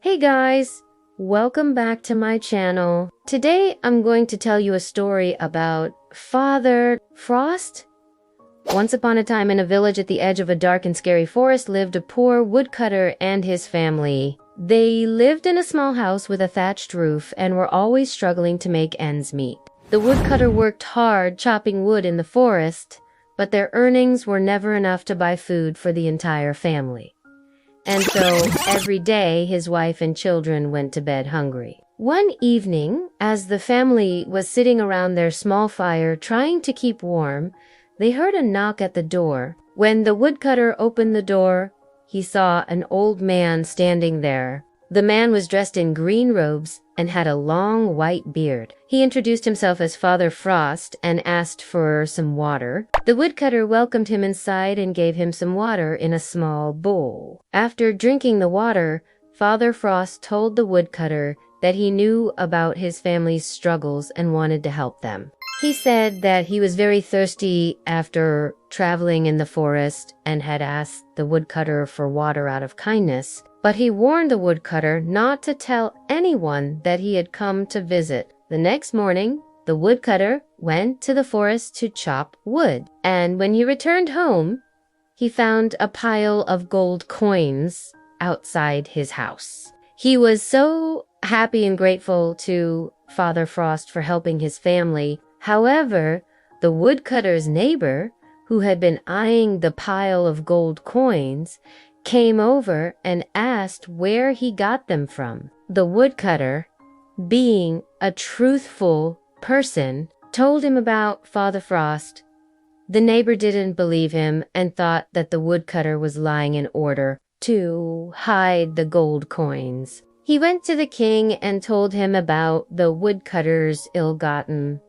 Hey guys, welcome back to my channel. Today I'm going to tell you a story about Father Frost. Once upon a time in a village at the edge of a dark and scary forest lived a poor woodcutter and his family. They lived in a small house with a thatched roof and were always struggling to make ends meet. The woodcutter worked hard chopping wood in the forest, but their earnings were never enough to buy food for the entire family. And so every day his wife and children went to bed hungry. One evening, as the family was sitting around their small fire trying to keep warm, they heard a knock at the door. When the woodcutter opened the door, he saw an old man standing there. The man was dressed in green robes and had a long white beard. He introduced himself as Father Frost and asked for some water. The woodcutter welcomed him inside and gave him some water in a small bowl. After drinking the water, Father Frost told the woodcutter that he knew about his family's struggles and wanted to help them. He said that he was very thirsty after traveling in the forest and had asked the woodcutter for water out of kindness. But he warned the woodcutter not to tell anyone that he had come to visit. The next morning, the woodcutter went to the forest to chop wood. And when he returned home, he found a pile of gold coins outside his house. He was so happy and grateful to Father Frost for helping his family. However, the woodcutter's neighbor, who had been eyeing the pile of gold coins, came over and asked where he got them from. The woodcutter, being a truthful person, told him about Father Frost. The neighbor didn't believe him and thought that the woodcutter was lying in order to hide the gold coins. He went to the king and told him about the woodcutter's ill-gotten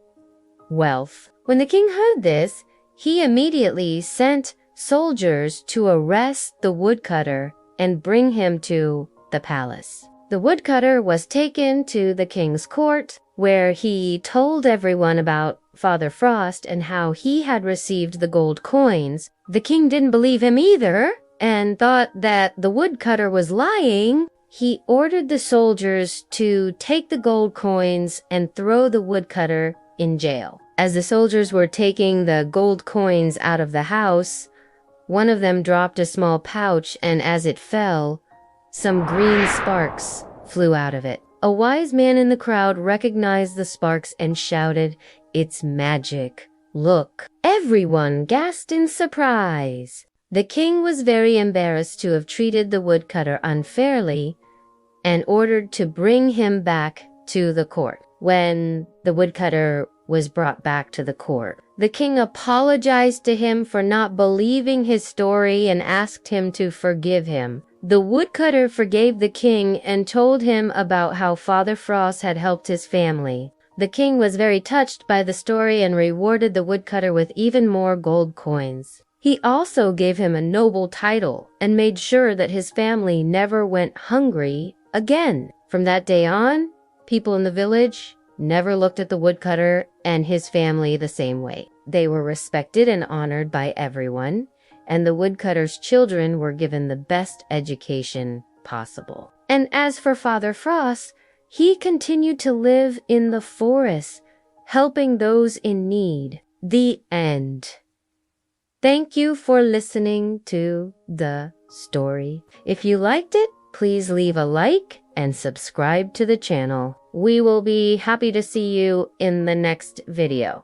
wealth. When the king heard this, he immediately sent soldiers to arrest the woodcutter and bring him to the palace. The woodcutter was taken to the king's court, where he told everyone about Father Frost and how he had received the gold coins. The king didn't believe him either and thought that the woodcutter was lying. He ordered the soldiers to take the gold coins and throw the woodcutter in jail. As the soldiers were taking the gold coins out of the house, one of them dropped a small pouch, and as it fell, some green sparks flew out of it. A wise man in the crowd recognized the sparks and shouted, "It's magic! Look!" Everyone gasped in surprise. The king was very embarrassed to have treated the woodcutter unfairly and ordered to bring him back to the court. When the woodcutter was brought back to the court, the king apologized to him for not believing his story and asked him to forgive him. The woodcutter forgave the king and told him about how Father Frost had helped his family. The king was very touched by the story and rewarded the woodcutter with even more gold coins. He also gave him a noble title and made sure that his family never went hungry again. From that day on, people in the village never looked at the woodcutter and his family the same way. They were respected and honored by everyone, and the woodcutter's children were given the best education possible. And as for Father Frost, he continued to live in the forest, helping those in need. The end. Thank you for listening to the story. If you liked it, please leave a like and subscribe to the channel. We will be happy to see you in the next video.